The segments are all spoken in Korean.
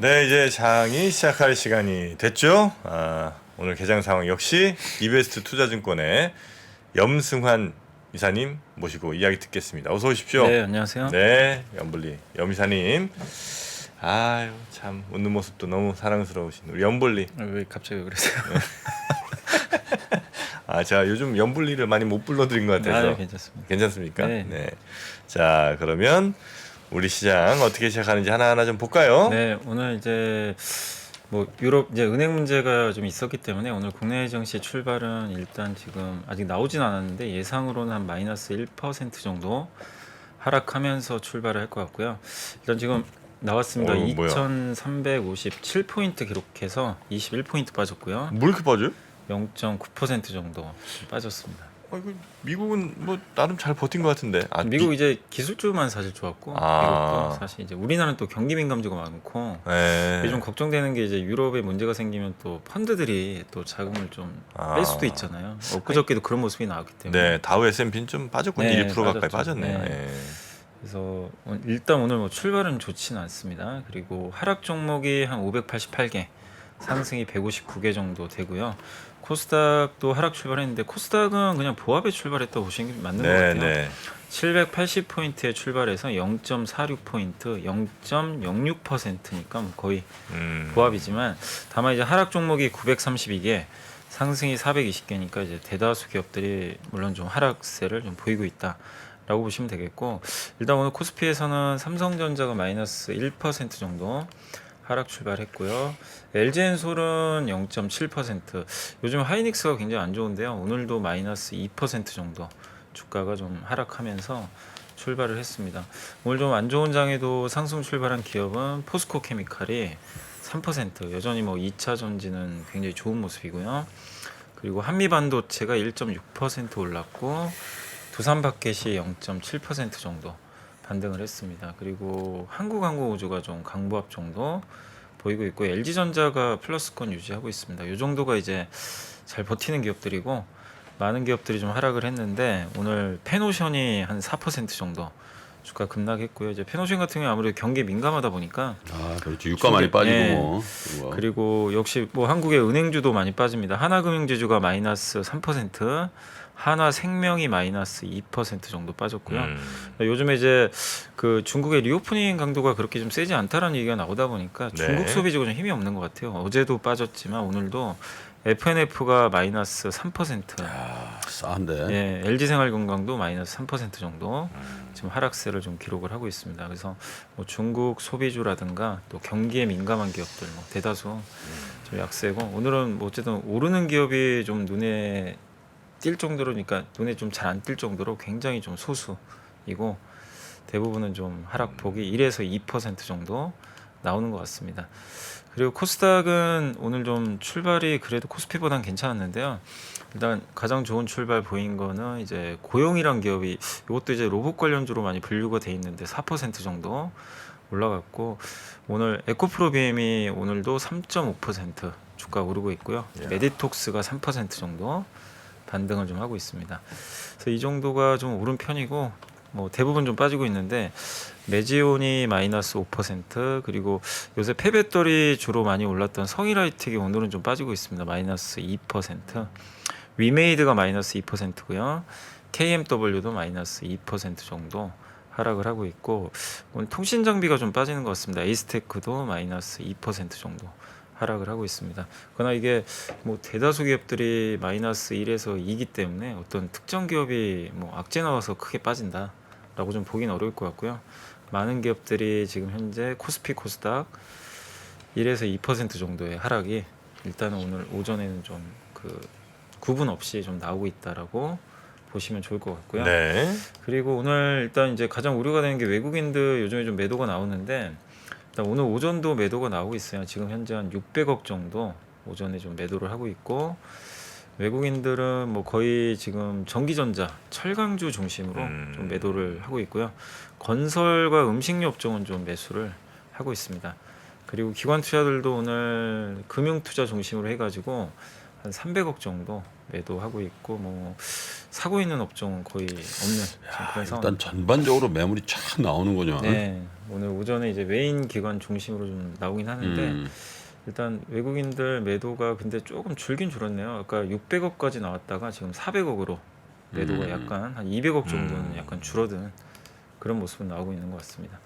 네, 이제 장이 시작할 시간이 됐죠. 오늘 개장 상황 역시 이베스트 투자증권의 염승환 이사님 모시고 이야기 듣겠습니다. 어서 오십시오. 네, 안녕하세요. 네, 염블리 염 이사님. 아유, 참 웃는 모습도 너무 사랑스러우신 우리 염블리. 왜 갑자기 왜 그러세요? 제가 요즘 염블리를 많이 못 불러드린 것 같아서. 네, 괜찮습니다. 괜찮습니까? 네. 네. 자, 그러면 우리 시장 어떻게 시작하는지 하나하나 좀 볼까요? 네, 오늘 이제 뭐 유럽 이제 은행 문제가 좀 있었기 때문에 오늘 국내 증시 출발은 일단 지금 아직 나오진 않았는데 예상으로는 한 마이너스 1% 정도 하락하면서 출발을 할 것 같고요. 일단 지금 나왔습니다. 뭐야? 2,357포인트 기록해서 21포인트 빠졌고요. 뭐 이렇게 빠져요? 0.9% 정도 빠졌습니다. 이거 미국은 뭐 나름 잘 버틴 것 같은데. 미국 이제 기술주만 사실 좋았고 미국도 사실 이제 우리나라는 또 경기 민감주가 많고 네. 요즘 걱정되는 게 이제 유럽에 문제가 생기면 또 펀드들이 또 자금을 좀 뺄 수도 있잖아요. 엊그저께도 그런 모습이 나왔기 때문에. 네, 다우 S&P는 좀 빠졌군요. 네, 1% 가까이 빠졌죠. 빠졌네요. 네. 네. 그래서 일단 오늘 뭐 출발은 좋지는 않습니다. 그리고 하락 종목이 한 588개, 상승이 159개 정도 되고요. 코스닥도 하락 출발했는데 코스닥은 그냥 보합에 출발했다고 보시는 게 맞는 것 네, 같아요. 네. 780포인트에 출발해서 0.46포인트, 0.06%니까 거의 보합이지만 다만 이제 하락 종목이 932개, 상승이 420개니까 이제 대다수 기업들이 물론 좀 하락세를 좀 보이고 있다라고 보시면 되겠고, 일단 오늘 코스피에서는 삼성전자가 마이너스 1% 정도 하락 출발했고요. LG엔솔은 0.7%. 요즘 하이닉스가 굉장히 안 좋은데요. 오늘도 마이너스 2% 정도 주가가 좀 하락하면서 출발을 했습니다. 오늘 좀 안 좋은 장에도 상승 출발한 기업은 포스코 케미칼이 3%. 여전히 뭐 2차 전지는 굉장히 좋은 모습이고요. 그리고 한미반도체가 1.6% 올랐고 두산바켓이 0.7% 정도 반등을 했습니다. 그리고 한국항공우주가 좀 강보합 정도 보이고 있고 LG전자가 플러스권 유지하고 있습니다. 이 정도가 이제 잘 버티는 기업들이고 많은 기업들이 좀 하락을 했는데 오늘 페노션이 한 4% 정도 주가 급락했고요. 이제 페노션 같은 경우 아무래도 경기 민감하다 보니까 그렇죠. 유가 많이 빠지고 네. 뭐. 그리고 역시 뭐 한국의 은행주도 많이 빠집니다. 하나금융지주가 마이너스 3%, 하나생명이 마이너스 2% 정도 빠졌고요. 요즘에 이제 그 중국의 리오프닝 강도가 그렇게 좀 세지 않다라는 얘기가 나오다 보니까 중국 네. 소비주가 좀 힘이 없는 것 같아요. 어제도 빠졌지만 오늘도 FNF가 마이너스 3%. 싸한데. 예, LG생활건강도 마이너스 3% 정도 지금 하락세를 좀 기록을 하고 있습니다. 그래서 뭐 중국 소비주라든가 또 경기에 민감한 기업들 뭐 대다수 좀 약세고 오늘은 뭐 어쨌든 오르는 기업이 좀 눈에 띌 정도로 그러니까 눈에 좀 잘 안 띌 정도로 굉장히 좀 소수이고 대부분은 좀 하락폭이 1에서 2% 정도 나오는 것 같습니다. 그리고 코스닥은 오늘 좀 출발이 그래도 코스피보단 괜찮았는데요. 일단 가장 좋은 출발 보인 거는 이제 고용이란 기업이 이것도 이제 로봇 관련주로 많이 분류가 돼 있는데 4% 정도 올라갔고 오늘 에코프로비엠이 오늘도 3.5% 주가 오르고 있고요. 메디톡스가 3% 정도 반등을 좀 하고 있습니다. 그래서 이 정도가 좀 오른 편이고 뭐 대부분 좀 빠지고 있는데 메지온이 마이너스 5% 그리고 요새 폐배터리 주로 많이 올랐던 성일하이텍이 오늘은 좀 빠지고 있습니다. 마이너스 2%. 위메이드가 마이너스 2%고요. KMW도 마이너스 2% 정도 하락을 하고 있고 오늘 통신 장비가 좀 빠지는 것 같습니다. 에이스테크도 마이너스 2% 정도 하락을 하고 있습니다. 그러나 이게 뭐 대다수 기업들이 마이너스 1에서 2이기 때문에 어떤 특정 기업이 뭐 악재 나와서 크게 빠진다라고 좀 보긴 어려울 것 같고요. 많은 기업들이 지금 현재 코스피 코스닥 1에서 2% 정도의 하락이 일단은 오늘 오전에는 좀 그 구분 없이 좀 나오고 있다라고 보시면 좋을 것 같고요. 네. 그리고 오늘 일단 이제 가장 우려가 되는 게 외국인들 요즘에 좀 매도가 나오는데 일단 오늘 오전도 매도가 나오고 있어요. 지금 현재 한 600억 정도 오전에 좀 매도를 하고 있고 외국인들은 뭐 거의 지금 전기전자, 철강주 중심으로 좀 매도를 하고 있고요. 건설과 음식료 업종은 좀 매수를 하고 있습니다. 그리고 기관 투자들도 오늘 금융 투자 중심으로 해가지고 한 300억 정도 매도하고 있고 뭐 사고 있는 업종은 거의 없는 지금 그런 상황. 일단 전반적으로 매물이 쫙 나오는군요. 네, 오늘 오전에 이제 외인 기관 중심으로 좀 나오긴 하는데 일단 외국인들 매도가 근데 조금 줄긴 줄었네요. 아까 600억까지 나왔다가 지금 400억으로 매도가 약간 한 200억 정도는 약간 줄어든 그런 모습은 나오고 있는 것 같습니다.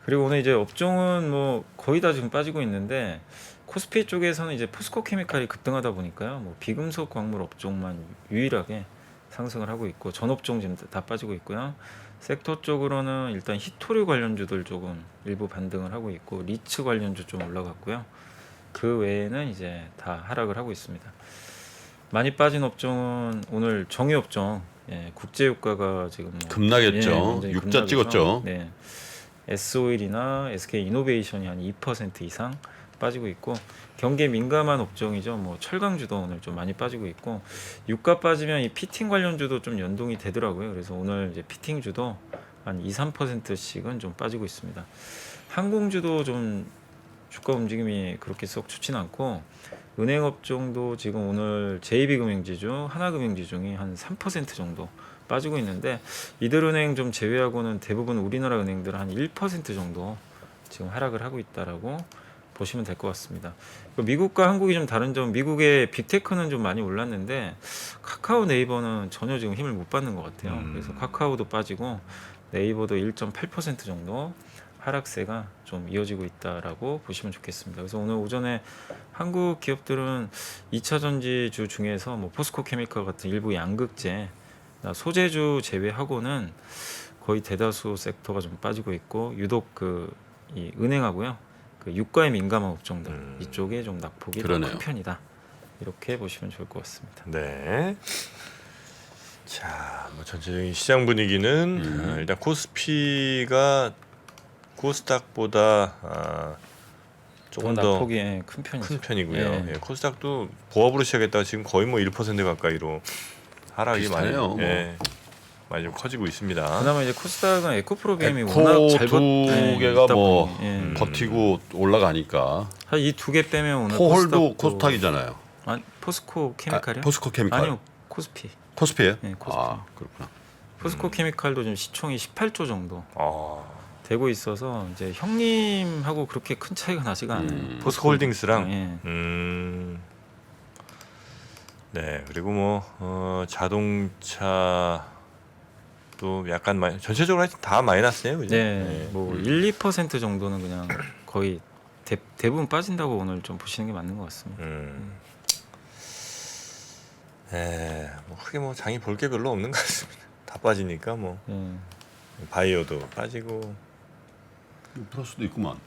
그리고 오늘 이제 업종은 뭐 거의 다 지금 빠지고 있는데 코스피 쪽에서는 이제 포스코 케미칼이 급등하다 보니까요. 뭐 비금속 광물 업종만 유일하게 상승을 하고 있고 전 업종 지금 다 빠지고 있고요. 섹터 쪽으로는 일단 히토류 관련주들 조금 일부 반등을 하고 있고 리츠 관련주 좀 올라갔고요. 그 외에는 이제 다 하락을 하고 있습니다. 많이 빠진 업종은 오늘 정유 업종, 국제유가가 지금 뭐, 급락했죠. 완전히 육자 급락해서, 찍었죠. 네, S오일이나 SK 이노베이션이 한 2% 이상 빠지고 있고 경기에 민감한 업종이죠. 뭐 철강주도 오늘 좀 많이 빠지고 있고 유가 빠지면 이 피팅 관련주도 좀 연동이 되더라고요. 그래서 오늘 이제 피팅주도 한 2~3%씩은 좀 빠지고 있습니다. 항공주도 좀 주가 움직임이 그렇게 썩 좋지는 않고 은행 업종도 지금 오늘 JB금융지주, 하나금융지중이 한 3% 정도 빠지고 있는데 이들은행 좀 제외하고는 대부분 우리나라 은행들 한 1% 정도 지금 하락을 하고 있다라고 보시면 될 것 같습니다. 미국과 한국이 좀 다른 점, 미국의 빅테크는 좀 많이 올랐는데 카카오 네이버는 전혀 지금 힘을 못 받는 것 같아요. 그래서 카카오도 빠지고 네이버도 1.8% 정도 하락세가 좀 이어지고 있다라고 보시면 좋겠습니다. 그래서 오늘 오전에 한국 기업들은 2차 전지주 중에서 뭐 포스코 케미칼 같은 일부 양극재, 소재주 제외하고는 거의 대다수 섹터가 좀 빠지고 있고 유독 이 은행하고요, 그 유가에 민감한 업종들 이쪽에 좀 낙폭이 더 큰 편이다. 이렇게 보시면 좋을 것 같습니다. 네. 자, 뭐 전체적인 시장 분위기는 일단 코스피가 코스닥보다 조금 더 낙폭이 큰 편이죠. 큰 편이고요. 예. 예, 코스닥도 보합으로 시작했다가 지금 거의 뭐 1% 가까이로 하락이 많이, 비슷해요, 뭐. 많이 좀 커지고 있습니다. 그나마 이제 코스닥은 에코프로비엠이 에코 워낙 잘 두 개가 있다 뭐 보니, 예. 버티고 올라가니까 이 두 개 빼면 오늘 포홀도 코스닥도- 코스닥이잖아요. 아니, 포스코 케미칼이요? 포스코 케미칼. 아니요, 코스피. 코스피예요? 네, 코스피. 아 그렇구나. 포스코 케미칼도 지금 시총이 18조 정도 아, 되고 있어서 이제 형님하고 그렇게 큰 차이가 나지가 않아요. 포스코홀딩스랑 예. 네, 그리고 뭐 자동차도 약간 전체적으로 하여튼 다 마이너스네요, 그죠? 네, 뭐 1~2% 정도는 그냥 거의 대부분 빠진다고 오늘 좀 보시는 게 맞는 것 같습니다. 네, 뭐 크게 뭐 장이 볼 게 별로 없는 것 같습니다. 다 빠지니까 뭐 예. 바이오도 빠지고, 플러스도 있구만.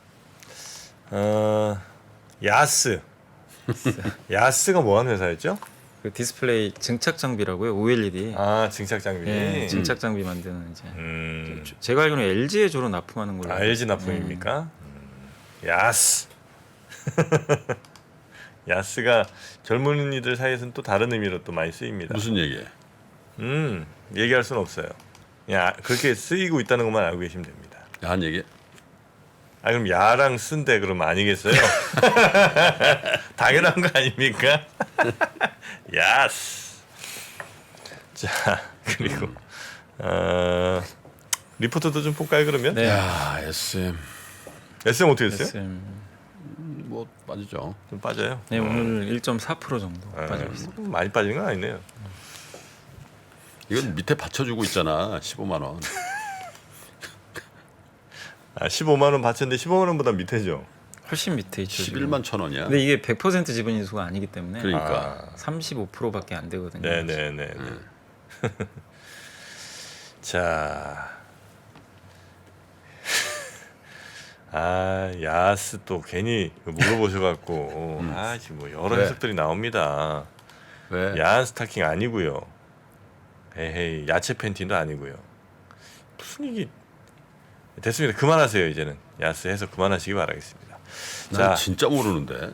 야스, 야스가 뭐 하는 회사였죠? 그 디스플레이 증착 장비라고요, OLED. 아, 증착 장비. 예, 증착 장비 만드는 이제. 음. 제가 알기로는 LG에 주로 납품하는 걸로. 알고 LG 있어요. 납품입니까? 야스. 야스가 젊은이들 사이에서는 또 다른 의미로 또 많이 쓰입니다. 무슨 얘기예요? 얘기할 수는 없어요. 그냥 그렇게 쓰이고 있다는 것만 알고 계시면 됩니다. 야한 얘기? 아, 그럼 야랑 쓴데 그럼 아니겠어요? 당연한 거 아닙니까? 야스. 자, 그리고 리포트도 좀 볼까요, 그러면? 네. 야 SM SM 어떻게 됐어요? SM. 뭐 빠지죠. 좀 빠져요. 네, 오늘 1.4% 정도 아, 빠지고 있습니다. 많이 빠진 건 아니네요. 이건 밑에 받쳐주고 있잖아. 15만 원. 아, 15만 원 받쳤는데 15만 원보다 밑에죠. 훨씬 밑에 있죠. 지금. 11만 천 원이야. 근데 이게 100% 지분 인수가 아니기 때문에 그러니까. 35%밖에 안 되거든요. 네네네. 자, 야스 또 괜히 물어보셔갖고 지금 뭐 여러 왜? 해석들이 나옵니다. 왜? 야한 스타킹 아니고요. 에헤이, 야채 팬티도 아니고요. 무슨 얘기? 됐습니다. 그만하세요 이제는. 야스 해석 그만하시기 바라겠습니다. 난 진짜 모르는데.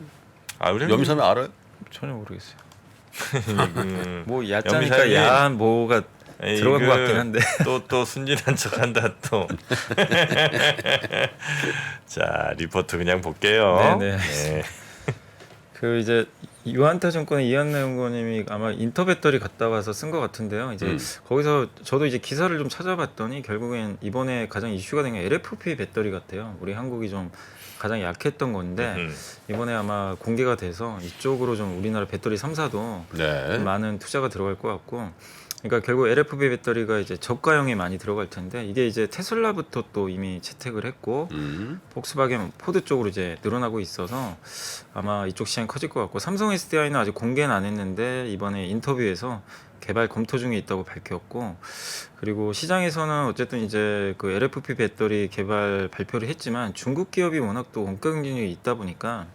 우리 염사는 알아요? 전혀 모르겠어요. 음, 뭐 야짜니까 염미사님. 야한 뭐가 들어간 것 같긴 한데. 또 순진한 척한다 또. 자, 리포트 그냥 볼게요. 네네. 네. 그 이제 유한타증권의 이한나 연구원님이 아마 인터배터리 갔다 와서 쓴 것 같은데요. 이제 거기서 저도 이제 기사를 좀 찾아봤더니 결국엔 이번에 가장 이슈가 된 게 LFP 배터리 같아요. 우리 한국이 좀 가장 약했던 건데 이번에 아마 공개가 돼서 이쪽으로 좀 우리나라 배터리 3사도 네. 많은 투자가 들어갈 것 같고, 그러니까 결국 LFP 배터리가 이제 저가형에 많이 들어갈 텐데 이게 이제 테슬라부터 또 이미 채택을 했고 폭스바겐 포드 쪽으로 이제 늘어나고 있어서 아마 이쪽 시장이 커질 것 같고, 삼성 SDI는 아직 공개는 안 했는데 이번에 인터뷰에서 개발 검토 중에 있다고 밝혔고, 그리고 시장에서는 어쨌든 이제 그 LFP 배터리 개발 발표를 했지만 중국 기업이 워낙 또 원가 경쟁력이 있다 보니까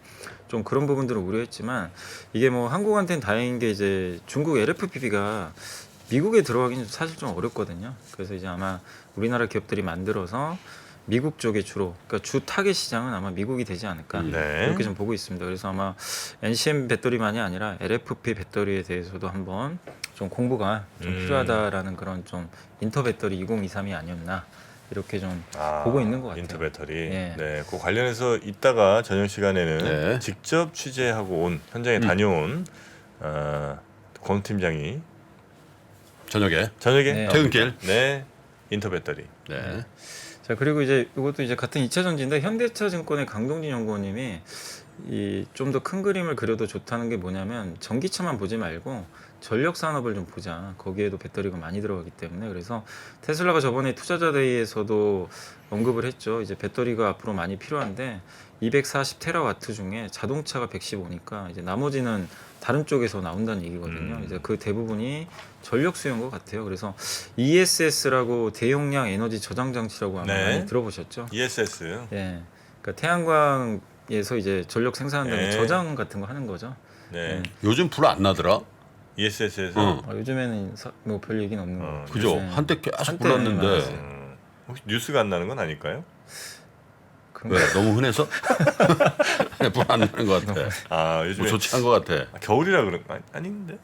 좀 그런 부분들을 우려했지만, 이게 뭐 한국한테는 다행인 게 이제 중국 LFP가 미국에 들어가기는 사실 좀 어렵거든요. 그래서 이제 아마 우리나라 기업들이 만들어서 미국 쪽에 주로, 그러니까 주 타겟 시장은 아마 미국이 되지 않을까 네. 이렇게 좀 보고 있습니다. 그래서 아마 NCM 배터리만이 아니라 LFP 배터리에 대해서도 한번 좀 공부가 좀 필요하다라는 그런 좀 인터 배터리 2023이 아니었나 이렇게 좀 보고 있는 것 같아요. 인터 배터리. 예. 네. 그 관련해서 이따가 저녁 시간에는 네. 직접 취재하고 온 현장에 다녀온 권 팀장이 저녁에 저녁에 네. 퇴근길. 네. 인터 배터리. 네. 자, 그리고 이제 이것도 이제 같은 2차 전지인데 현대차증권의 강동진 연구원님이 이 좀 더 큰 그림을 그려도 좋다는 게 뭐냐면 전기차만 보지 말고 전력 산업을 좀 보자. 거기에도 배터리가 많이 들어가기 때문에. 그래서 테슬라가 저번에 투자자 대회에서도 언급을 했죠. 이제 배터리가 앞으로 많이 필요한데 240 테라와트 중에 자동차가 115니까 이제 나머지는 다른 쪽에서 나온다는 얘기거든요. 이제 그 대부분이 전력 수요인 것 같아요. 그래서 ESS라고 대용량 에너지 저장 장치라고 아마 네. 많이 들어보셨죠? ESS. 예. 그러니까 태양광에서 이제 전력 생산한 다음에 네. 저장 같은 거 하는 거죠. 네. 요즘 불 안 나더라. ESS에서 요즘에는 뭐 별 얘기는 없는 거 같아요. 그죠? 네. 한때 계속 한때 불났는데 많았어요. 혹시 뉴스가 안 나는 건 아닐까요? 왜 너무 흔해서 불 안 나는 것 같아. 아, 뭐 요즘에 좋지 않은 것 같아. 겨울이라 그런 거 아닌데?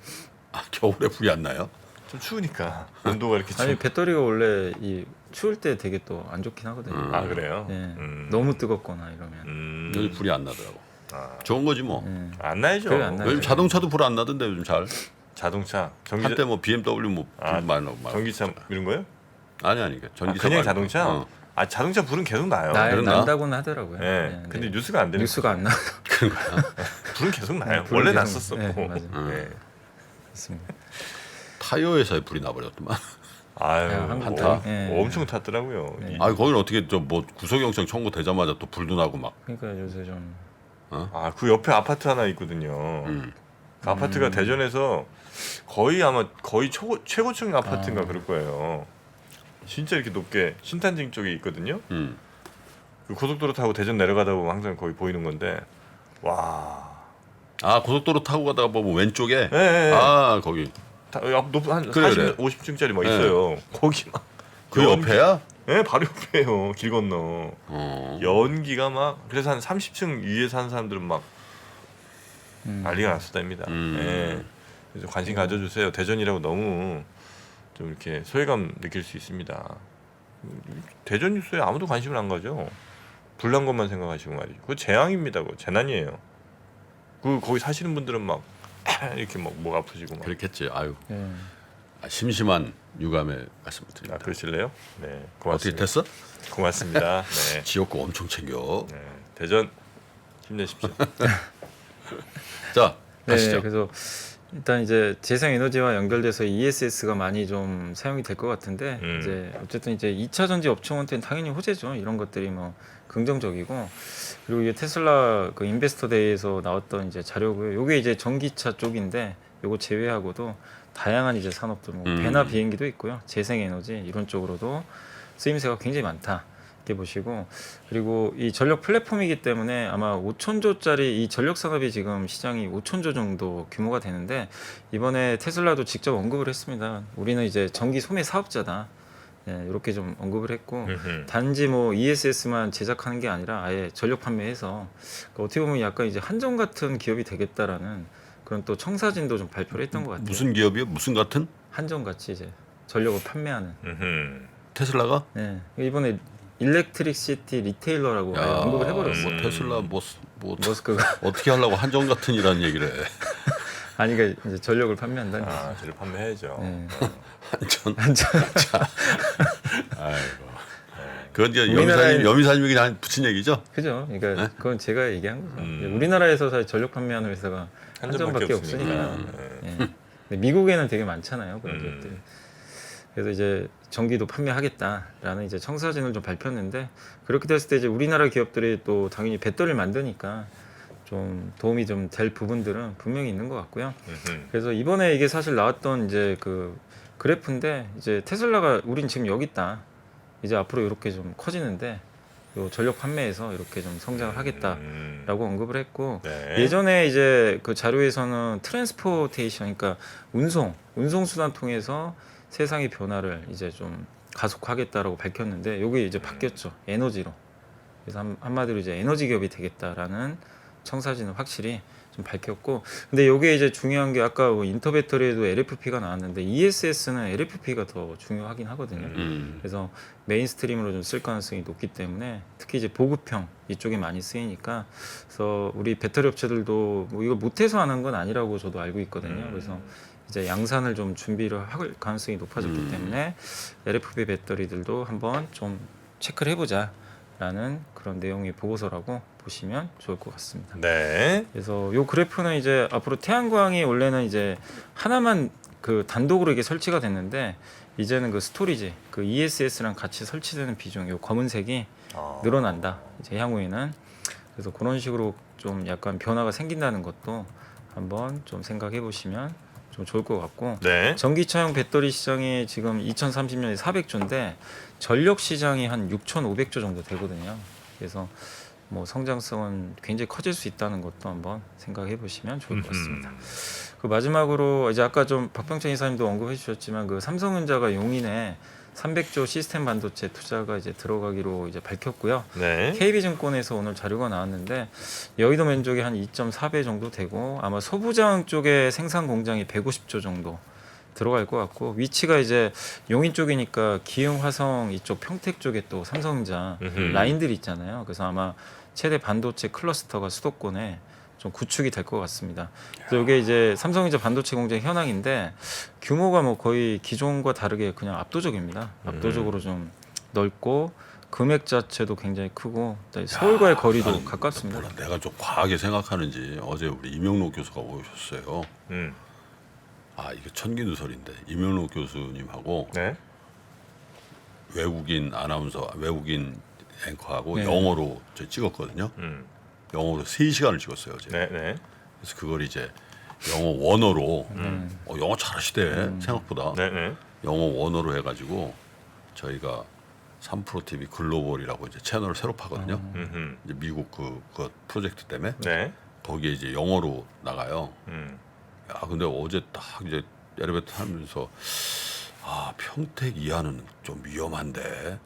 아, 겨울에 불이 안 나요? 좀 추우니까 온도가 이렇게 아니 좀 배터리가 원래 이 추울 때 되게 또 안 좋긴 하거든요. 아, 그래요? 예. 너무 뜨겁거나 이러면. 요즘 불이 안 나더라고. 아. 좋은 거지 뭐. 예. 안 나야죠. 그래, 안 나요. 요즘 자동차도 불 안 나던데 요즘 잘. 자동차, 한때 뭐 BMW 뭐불 많이 나고 막. 전기차 이런 거요? 아니 그러니까 전기차 그냥 말고. 자동차? 어. 아, 자동차 불은 계속 나요. 그랬나? 난다고는 하더라고요. 예. 예, 근데 네. 뉴스가 안 되는 뉴스가 안 나. 불은 계속 나요. 불은 원래 계속- 났었었고. 예, 맞아요. 예. 맞습니다. 타이어에서 불이 나버렸더만. 아유, 한타. 예. 엄청 탔더라고요. 네. 아 거기는 어떻게 저 뭐 구속영장 청구되자마자 또 불도 나고 막. 그러니까 요새 좀 아, 그 옆에 아파트 하나 있거든요. 그 아파트가 대전에서 거의 최고층 아파트인가 그럴 거예요. 진짜 이렇게 높게 신탄진 쪽에 있거든요. 그 고속도로 타고 대전 내려가다 보면 항상 거기 보이는 건데, 와. 아 고속도로 타고 가다가 보면 왼쪽에. 예, 예, 예. 아 거기 높은 한 그래, 40, 50층짜리 막 예. 있어요. 거기 막. 그 옆에야? 예, 바로 옆에요. 길 건너. 어. 연기가 막 그래서 한 30층 위에 사는 사람들은 막 난리가 났었답니다. 예. 그래서 관심 가져주세요. 대전이라고 너무 좀 이렇게 소외감 느낄 수 있습니다. 대전 뉴스에 아무도 관심을 안 가죠. 불난 것만 생각하시고 말이죠. 그거 재앙입니다. 그거 재난이에요. 그 거기 사시는 분들은 막 이렇게 막 목 아프시고 막. 그렇겠지. 아유 예. 심심한 유감의 말씀을 드립니다. 아, 그러실래요? 네, 어떻게 고맙습니다. 됐어? 고맙습니다. 네. 지역구 엄청 챙겨. 네. 대전 힘내십시오. 자 네, 가시죠. 그래서 일단 이제 재생에너지와 연결돼서 ESS가 많이 좀 사용이 될 것 같은데 이제 어쨌든 이제 2차 전지 업종한테는 당연히 호재죠. 이런 것들이 뭐 긍정적이고, 그리고 이게 테슬라 그 인베스터 데이에서 나왔던 이제 자료고요. 요게 이제 전기차 쪽인데 요거 제외하고도 다양한 이제 산업들 뭐 배나 비행기도 있고요. 재생에너지 이런 쪽으로도 쓰임새가 굉장히 많다. 이렇게 보시고, 그리고 이 전력 플랫폼이기 때문에 아마 5천조짜리 이 전력 산업이 지금 시장이 5천조 정도 규모가 되는데, 이번에 테슬라도 직접 언급을 했습니다. 우리는 이제 전기 소매 사업자다. 예, 이렇게 좀 언급을 했고, 단지 뭐 ESS만 제작하는 게 아니라 아예 전력 판매해서 그러니까 어떻게 보면 약간 이제 한전 같은 기업이 되겠다라는 그런 또 청사진도 좀 발표를 했던 것 같아요. 무슨 기업이요? 무슨 같은? 한전 같이 이제 전력을 판매하는. 테슬라가? 예, 이번에 일렉트릭시티 리테일러라고 아예 언급을 해버렸어요. 뭐 테슬라 뭐 머스크가 어떻게 하려고 한정 같은 이라는 얘기를 해. 아니 그러니까 이제 전력을 판매한다는 거죠. 아, 저를 판매해야죠. 네. 한전. 아이고. 그건 이제 우리나라에- 여미사님이 그냥 붙인 얘기죠. 그죠? 그러니까 네? 그건 제가 얘기한 거죠. 음. 우리나라에서 사실 전력 판매하는 회사가 한전밖에 한전밖에 없으니까. 없으니까. 네. 예. 근데 미국에는 되게 많잖아요 그런 음. 기업들이. 그래서 이제 전기도 판매하겠다라는 이제 청사진을 좀 밝혔는데 그렇게 됐을 때 이제 우리나라 기업들이 또 당연히 배터리를 만드니까 좀 도움이 좀 될 부분들은 분명히 있는 것 같고요. 음흠. 그래서 이번에 이게 사실 나왔던 이제 그 그래프인데 이제 테슬라가 우린 지금 여기 있다. 이제 앞으로 이렇게 좀 커지는데 요 전력 판매에서 이렇게 좀 성장을 하겠다라고 언급을 했고 네. 예전에 이제 그 자료에서는 트랜스포테이션 그러니까 운송 수단 통해서 세상의 변화를 이제 좀 가속하겠다라고 밝혔는데 요게 이제 바뀌었죠. 에너지로. 그래서 한마디로 이제 에너지 기업이 되겠다라는 청사진을 확실히 좀 밝혔고 근데 요게 이제 중요한 게 아까 뭐 인터배터리에도 LFP가 나왔는데 ESS는 LFP가 더 중요하긴 하거든요. 그래서 메인스트림으로 좀 쓸 가능성이 높기 때문에 특히 이제 보급형 이쪽에 많이 쓰이니까 그래서 우리 배터리 업체들도 뭐 이걸 못해서 하는 건 아니라고 저도 알고 있거든요. 그래서 이제 양산을 좀 준비를 할 가능성이 높아졌기 때문에 LFP 배터리들도 한번 좀 체크를 해보자라는 그런 내용의 보고서라고 보시면 좋을 것 같습니다. 네. 그래서 요 그래프는 이제 앞으로 태양광이 원래는 이제 하나만 그 단독으로 이게 설치가 됐는데 이제는 그 스토리지 그 ESS랑 같이 설치되는 비중 요 검은색이 아. 늘어난다. 이제 향후에는 그래서 그런 식으로 좀 약간 변화가 생긴다는 것도 한번 좀 생각해 보시면 좀 좋을 것 같고 네. 전기차용 배터리 시장이 지금 2030년에 400조인데 전력 시장이 한 6,500조 정도 되거든요. 그래서 뭐 성장성은 굉장히 커질 수 있다는 것도 한번 생각해 보시면 좋을 것 같습니다. 그 마지막으로 이제 아까 좀 박병찬 이사님도 언급해 주셨지만 그 삼성전자가 용인에 300조 시스템 반도체 투자가 이제 들어가기로 이제 밝혔고요. 네. KB증권에서 오늘 자료가 나왔는데 여의도 면적이 한 2.4배 정도 되고 아마 소부장 쪽에 생산 공장이 150조 정도 들어갈 것 같고 위치가 이제 용인 쪽이니까 기흥, 화성 이쪽 평택 쪽에 또 삼성전자 라인들이 있잖아요. 그래서 아마 최대 반도체 클러스터가 수도권에 좀 구축이 될 것 같습니다. 그래서 이게 이제 삼성전자 반도체 공장 현황인데 규모가 뭐 거의 기존과 다르게 그냥 압도적입니다. 압도적으로 좀 넓고 금액 자체도 굉장히 크고 서울과의 거리도 나는 가깝습니다. 몰라, 내가 좀 과하게 생각하는지 어제 우리 이명록 교수가 오셨어요. 아 이거 천기누설인데 이명록 교수님하고 네. 외국인 아나운서, 외국인 앵커하고 네. 영어로 저 찍었거든요. 영어로 3시간을 찍었어요 어제. 네. 네. 그래서 그걸 이제 영어 원어로 영어 잘하시대 생각보다. 네. 네. 영어 원어로 해가지고 저희가 3프로 TV 글로벌이라고 이제 채널을 새로 파거든요. 음흠. 이제 미국 그 프로젝트 때문에 네. 거기에 이제 영어로 나가요. 음. 야 근데 어제 딱 이제 엘리베이터 타면서 아 평택 이하는 좀 위험한데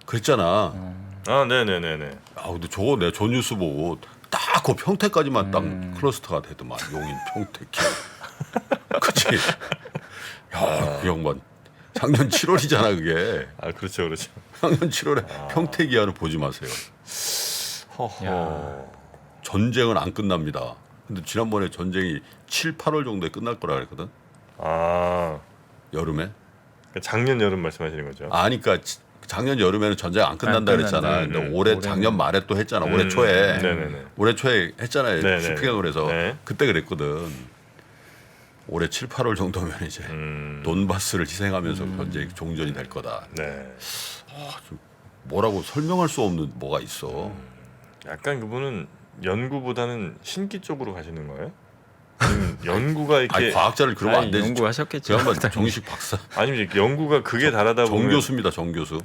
그랬잖아. 아, 네, 네, 네, 네. 아 근데 저거 내가 저 뉴스 보고 딱 그 평택까지만 딱 클러스터가 되더만 용인 평택. 그치? 야 그 양반 작년 7월이잖아 그게. 아, 그렇죠, 그렇죠. 작년 7월에 평택 이하는 보지 마세요. 허허. 전쟁은 안 끝납니다. 근데 지난번에 전쟁이 7, 8월 정도에 끝날 거라 그랬거든. 아, 여름에. 그러니까 작년 여름 말씀하시는 거죠? 그러니까 작년 여름에는 전쟁 안 끝난다 안 그랬잖아. 끝난다. 근데 올해 올해는. 작년 말에 또 했잖아. 올해 초에. 네네네. 올해 초에 했잖아요. 네네. 슈핑홀에서. 네. 그때 그랬거든. 올해 7, 8월 정도면 이제 돈바스를 희생하면서 전쟁이 종전이 될 거다. 네. 좀 뭐라고 설명할 수 없는 뭐가 있어. 약간 그분은 연구보다는 신기 쪽으로 가시는 거예요? 아니면 연구가 이렇게 아니 과학자를 그러면 안 되지. 연구하셨겠죠. 그 양반 정식 박사. 아니면 이렇게 연구가 그게 다르다 보면 정교수입니다. 정교수.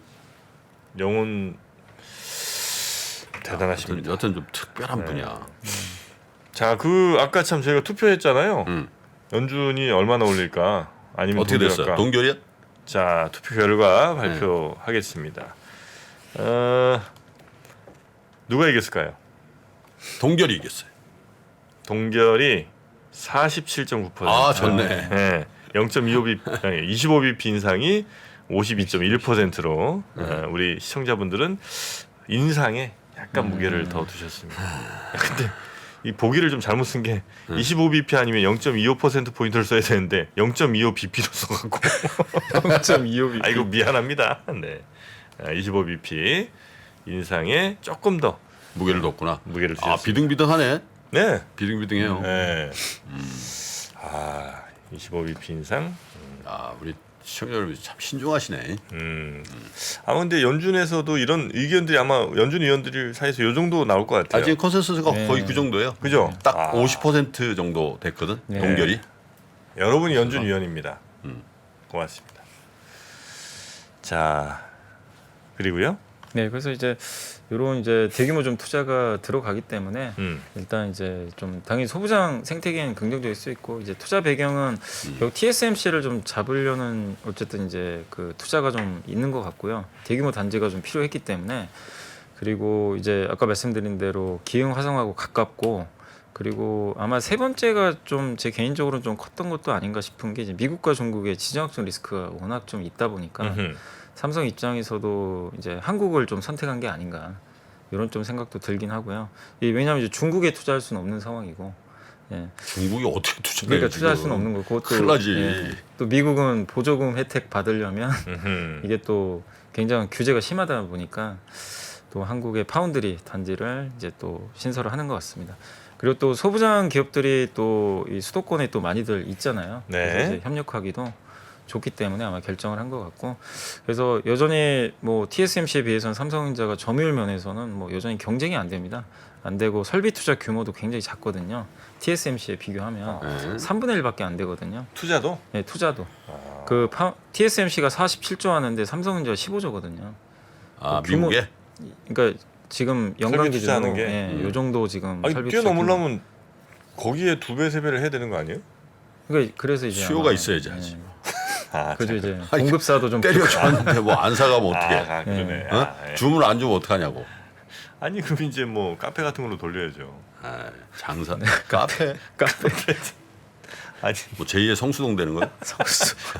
영혼 대단하십니다. 여튼 좀 특별한 네. 분이야. 자, 그 아까 참 저희가 투표했잖아요. 연준이 얼마나 올릴까? 아니면 어떻게 됐어? 동결할까? 동결이야? 자, 투표 결과 발표하겠습니다. 누가 이겼을까요? 동결이 이겼어요. 동결이 47.9%. 아, 좋네. 네. 0.25bp, 아니 25bp 인상이 52.1%로 우리 시청자분들은 인상에 약간 무게를 더 두셨습니다. 근데 이 보기를 좀 잘못 쓴 게 25bp 아니면 0.25% 포인트를 써야 되는데 0.25bp로 써갖고 0.25bp. 아이고 미안합니다. 네, 25bp 인상에 조금 더 무게를 뒀구나. 무게를 아 주셨습니다. 비등비등하네. 네, 비등비등해요. 네. 25bp 인상. 아 우리 시청자 여러분 참 신중하시네. 아마 근데 연준에서도 이런 의견들이 아마 연준 위원들 사이에서 요 정도 나올 것 같아요. 지금 컨센서스가 네. 거의 그 정도예요. 그죠? 딱 50% 정도 됐거든. 네. 동결이. 여러분이 연준 위원입니다. 고맙습니다. 자, 그리고요. 네, 그래서 이제 이런 이제 대규모 좀 투자가 들어가기 때문에 음. 일단 이제 좀 당연히 소부장 생태계는 긍정적일 수 있고 이제 투자 배경은 결국 TSMC를 좀 잡으려는 어쨌든 이제 그 투자가 좀 있는 것 같고요. 대규모 단지가 좀 필요했기 때문에 그리고 이제 아까 말씀드린 대로 기흥 화성하고 가깝고 그리고 아마 세 번째가 좀 제 개인적으로는 좀 컸던 것도 아닌가 싶은 게 이제 미국과 중국의 지정학적 리스크가 워낙 좀 있다 보니까 음흠. 삼성 입장에서도 이제 한국을 좀 선택한 게 아닌가 이런 좀 생각도 들긴 하고요. 왜냐하면 이제 중국에 투자할 수는 없는 상황이고, 예. 중국이 어떻게 투자해요? 그러니까 투자할 수는 없는 거고 큰일 나지. 또 미국은 보조금 혜택 받으려면 음흠. 이게 또 굉장히 규제가 심하다 보니까 또 한국의 파운드리 단지를 이제 또 신설을 하는 것 같습니다. 그리고 또 소부장 기업들이 또 이 수도권에 또 많이들 있잖아요. 네. 그래서 이제 협력하기도 좋기 때문에 아마 결정을 한 것 같고 그래서 여전히 뭐 TSMC에 비해서는 삼성전자가 점유율 면에서는 뭐 여전히 경쟁이 안 됩니다. 안 되고 설비 투자 규모도 굉장히 작거든요. TSMC에 비교하면 네. 3분의 1밖에 안 되거든요. 투자도 네, 투자도. 아. 그 TSMC가 47조 하는데 삼성전자 15조거든요. 아 규모- 미국에? 그러니까 지금 연간 설비 기준으로 투자하는 게? 요 정도 지금 아니 설비 투자 규모. 뛰어넘으려면 거기에 2배 3배를 해야 되는 거 아니에요? 그러니까 그래서 이제 수요가 아마, 있어야지 하지. 아, 그죠 이제 아니, 공급사도 좀 때려줬는데 뭐 안 사가면 어떡해? 아, 그러네. 어? 아, 예. 주문 안 주면 어떡하냐고. 아니 그럼 이제 뭐 카페 같은 걸로 돌려야죠. 아, 장사 카페 아니 뭐 제2의 성수동 되는 거야?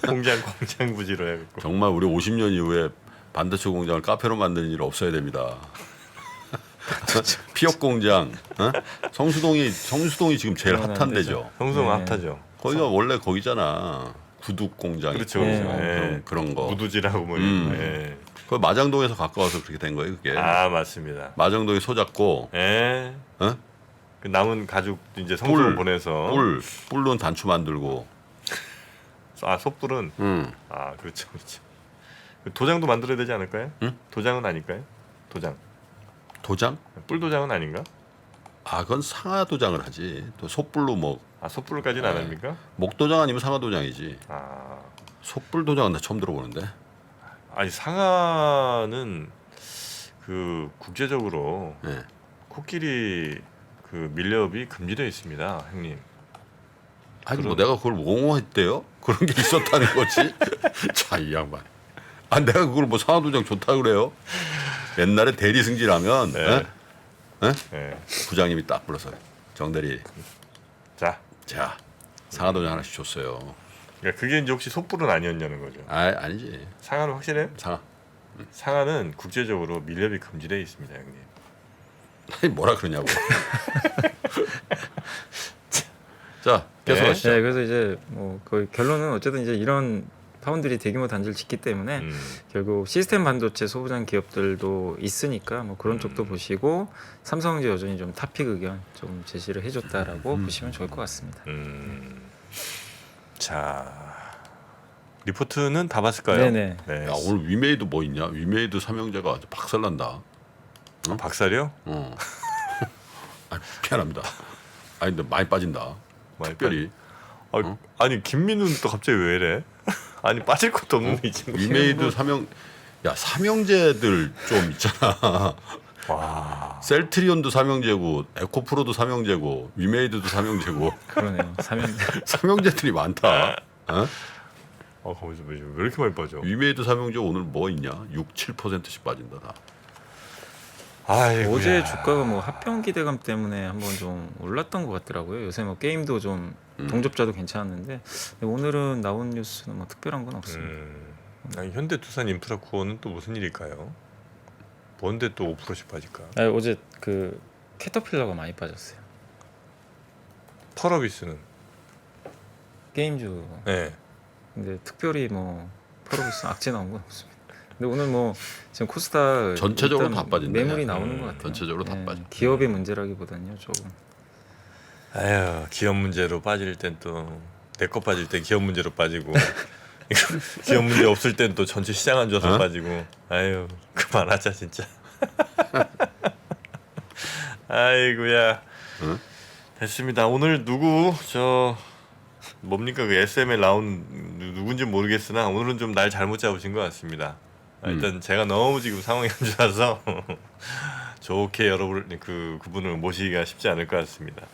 공장 부지로 해갖고. 정말 우리 50년 이후에 반도체 공장을 카페로 만드는 일 없어야 됩니다. 피혁 공장, 어? 성수동이 지금 제일 그건 안 핫한 되죠. 데죠. 성수동 네. 핫하죠. 거기가 원래 거기잖아. 구두 공장 그렇죠, 있고, 그렇죠. 뭐 예. 그런 거. 무두지라고 뭐. 예. 그 마장동에서 가까워서 그렇게 된 거예요. 그게 아 맞습니다. 마장동에 소잡고, 예. 어? 그 남은 가죽 이제 성수동 보내서 뿔로는 단추 만들고, 아 솥불은 아 그렇죠 그렇죠. 그 도장도 만들어야 되지 않을까요? 응? 도장은 아닐까요? 도장. 도장? 뿔 도장은 아닌가? 아, 그건 상하 도장을 하지. 또 솥불로 뭐 아 솥불까지는 안 합니까? 목도장 아니면 상하 도장이지. 아 솥불 도장은 나 처음 들어보는데. 아니 상하는 그 국제적으로 네. 코끼리 그 밀렵이 금지되어 있습니다, 형님. 아니 뭐 내가 그걸 옹호했대요? 그런 게 있었다는 거지. 자, 이 양반. 아, 내가 그걸 뭐 상하 도장 좋다 그래요? 옛날에 대리 승진하면 네. 에? 예. 부장님이 딱 불러서 정대리, 자, 자 상하 도장 하나씩 줬어요. 그러니까 그게 이제 혹시 솥불은 아니었냐는 거죠. 아, 아니지. 상하는 확실해요? 상하. 상하는 국제적으로 밀렵이 금지되어 있습니다, 형님. 아니 뭐라 그러냐고. 자, 계속 네. 하시죠. 네, 그래서 이제 뭐 그 결론은 어쨌든 이제 이런 파운드리 대규모 단지를 짓기 때문에 결국 시스템 반도체 소부장 기업들도 있으니까 뭐 그런 쪽도 보시고 삼성전자 여전히 좀 탑픽 의견 좀 제시를 해줬다라고 보시면 좋을 것 같습니다. 자, 리포트는 다 봤을까요? 네네. 네. 야, 오늘 위메이드 뭐 있냐? 위메이드 삼형제가 아주 박살난다. 박살이요? 어. 아, 미안합니다. 아니 근데 많이 빠진다. 많이 특별히 아니 김민우는 또 갑자기 왜 이래? 아니 빠질 것도 없는데 이 친구. 위메이드 삼형, 야 삼형제들 좀 있잖아. 와. 셀트리온도 삼형제고, 에코프로도 삼형제고, 위메이드도 삼형제고. 그러네요. 삼형제들이 많다. 어? 거기서 왜 이렇게 많이 빠져? 위메이드 삼형제 오늘 뭐 있냐? 6, 7%씩 빠진다 다. 아이고야. 어제 주가가 뭐 합병 기대감 때문에 한번 좀 올랐던 것 같더라고요. 요새 뭐 게임도 좀 동접자도 괜찮았는데 근데 오늘은 나온 뉴스는 뭐 특별한 건 없습니다. 아니, 현대투산 인프라코어는 또 무슨 일일까요? 뭔데 또 5%씩 빠질까? 아니, 어제 그 캐터필러가 많이 빠졌어요. 펄어비스는. 게임주. 네. 근데 특별히 뭐 펄어비스 악재 나온 건 없습니다. 근데 오늘 뭐 지금 코스닥 전체적으로 일단 다 빠진네. 매물이 나오는 것 같아요. 전체적으로 다 예, 빠져. 기업의 문제라기보다는요 조금. 아유, 기업 문제로 빠질 땐 또 내 거 빠질 때 기업 문제로 빠지고 기업 문제 없을 땐 또 전체 시장 안 좋아서 빠지고. 아유, 그만하자 진짜. 아이고야. 응? 됐습니다. 오늘 누구 저 뭡니까 그 SM에 나온 누군지 모르겠으나 오늘은 좀 날 잘못 잡으신 것 같습니다. 일단 제가 너무 지금 상황이 안 좋아서 좋게 여러분 그분을 모시기가 쉽지 않을 것 같습니다.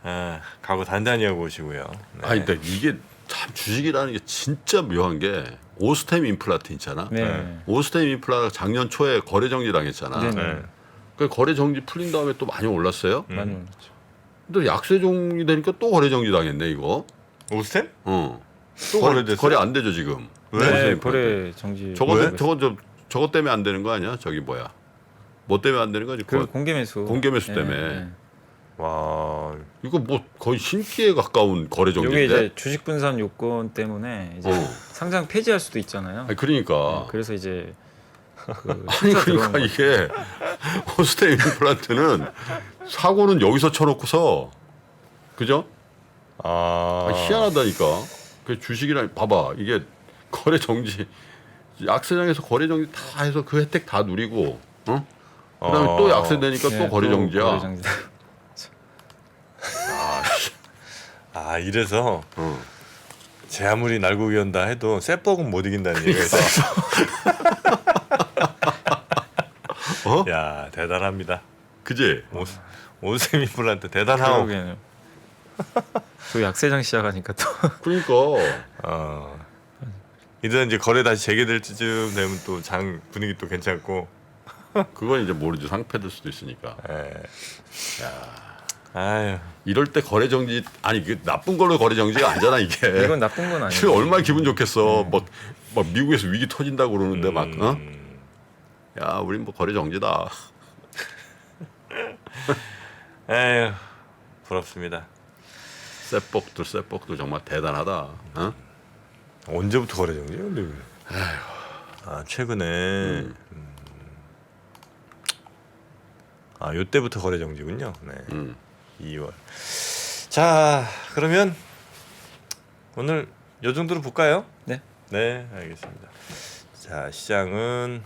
아, 각오 단단히 하고 오시고요. 네. 아니 근데 이게 참 주식이라는 게 진짜 묘한 게 오스템 임플란트 있잖아. 네. 오스템 임플란트가 작년 초에 거래 정지 당했잖아. 네. 네. 그 거래 정지 풀린 다음에 또 많이 올랐어요. 많이 올랐죠. 근데 약세종이 되니까 또 거래 정지 당했네 이거. 오스템? 어. 또 거래됐어요? 거래 안 되죠 지금. 왜? 네, 오스템 거래 정지. 저거 때문에 안 되는 거 아니야? 저기 뭐야? 뭐 때문에 안 되는 거지? 그 공개 매수. 공개 매수 예, 때문에. 예. 와, 이거 뭐 거의 신기에 가까운 거래 정지인데. 이게 이제 주식 분산 요건 때문에 이제 상장 폐지할 수도 있잖아요. 아니, 그러니까. 네, 그래서 이제 그 아니 숫자 그러니까 들어온 이게 오스템 임플란트는 사고는 여기서 쳐놓고서 그죠? 아, 희한하다니까. 그 주식이랑 봐봐 이게 거래 정지 약세장에서 거래 정지 다 해서 그 혜택 다 누리고, 어? 그다음에 또 약세되니까 예, 또 거래 정지야. 거래 정지. 아 이래서 어. 제 아무리 날고기 온다 해도 쇠뻑은 못 이긴다는 얘기가 있어. 어? 야 대단합니다. 그지? 오스템 임플란트 대단하고. 그러게요. 또 약세장 시작하니까 또 그러니까 이제 거래 다시 재개될 쯤 되면 또 장 분위기 또 괜찮고. 그건 이제 모르지 상패될 수도 있으니까. 예. 아유. 이럴 때 거래 정지 아니 그 나쁜 걸로 거래 정지가 아니잖아 이게. 이건 나쁜 건 지금 아니에요. 얼마나 기분 좋겠어. 막 미국에서 위기 터진다고 그러는데 막 어? 야, 우린 뭐 거래 정지다. 에휴 부럽습니다. 쇠뻑도 정말 대단하다. 어? 언제부터 거래 정지요? 근데 아 최근에 아 요때부터 거래 정지군요. 네. 2월. 자 그러면 오늘 요 정도로 볼까요? 네. 네 알겠습니다. 자 시장은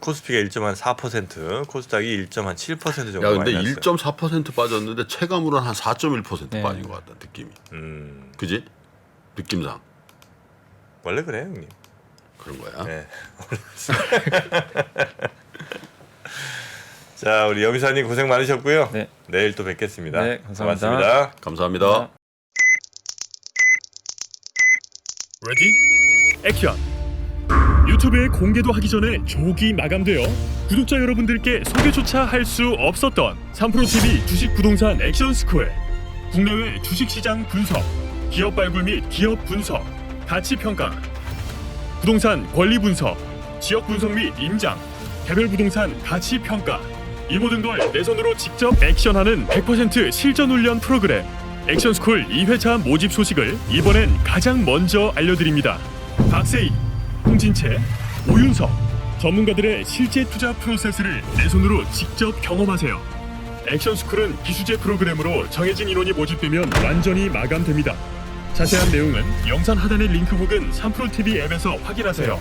코스피가 1.4%, 코스닥이 1.7% 정도 야, 근데 마이너스. 1.4% 빠졌는데 체감으로는 한 4.1% 네. 빠진 것 같다 느낌이. 음 그지? 느낌상 원래 그래요 형님. 그런 거야. 네. 자 우리 여미사님 고생 많으셨고요. 네. 내일 또 뵙겠습니다. 네, 감사합니다. 고맙습니다. 감사합니다. 레디 액션. 유튜브에 공개도 하기 전에 조기 마감되어 구독자 여러분들께 소개조차 할 수 없었던 3프로TV 주식 부동산 액션 스퀘어. 국내외 주식시장 분석, 기업 발굴 및 기업 분석, 가치 평가, 부동산 권리 분석, 지역 분석 및 임장, 개별 부동산 가치 평가, 이 모든 걸 내 손으로 직접 액션하는 100% 실전 훈련 프로그램 액션스쿨 2회차 모집 소식을 이번엔 가장 먼저 알려드립니다. 박세희, 홍진채, 오윤석 전문가들의 실제 투자 프로세스를 내 손으로 직접 경험하세요. 액션스쿨은 기수제 프로그램으로 정해진 인원이 모집되면 완전히 마감됩니다. 자세한 내용은 영상 하단의 링크 혹은 3프로TV 앱에서 확인하세요.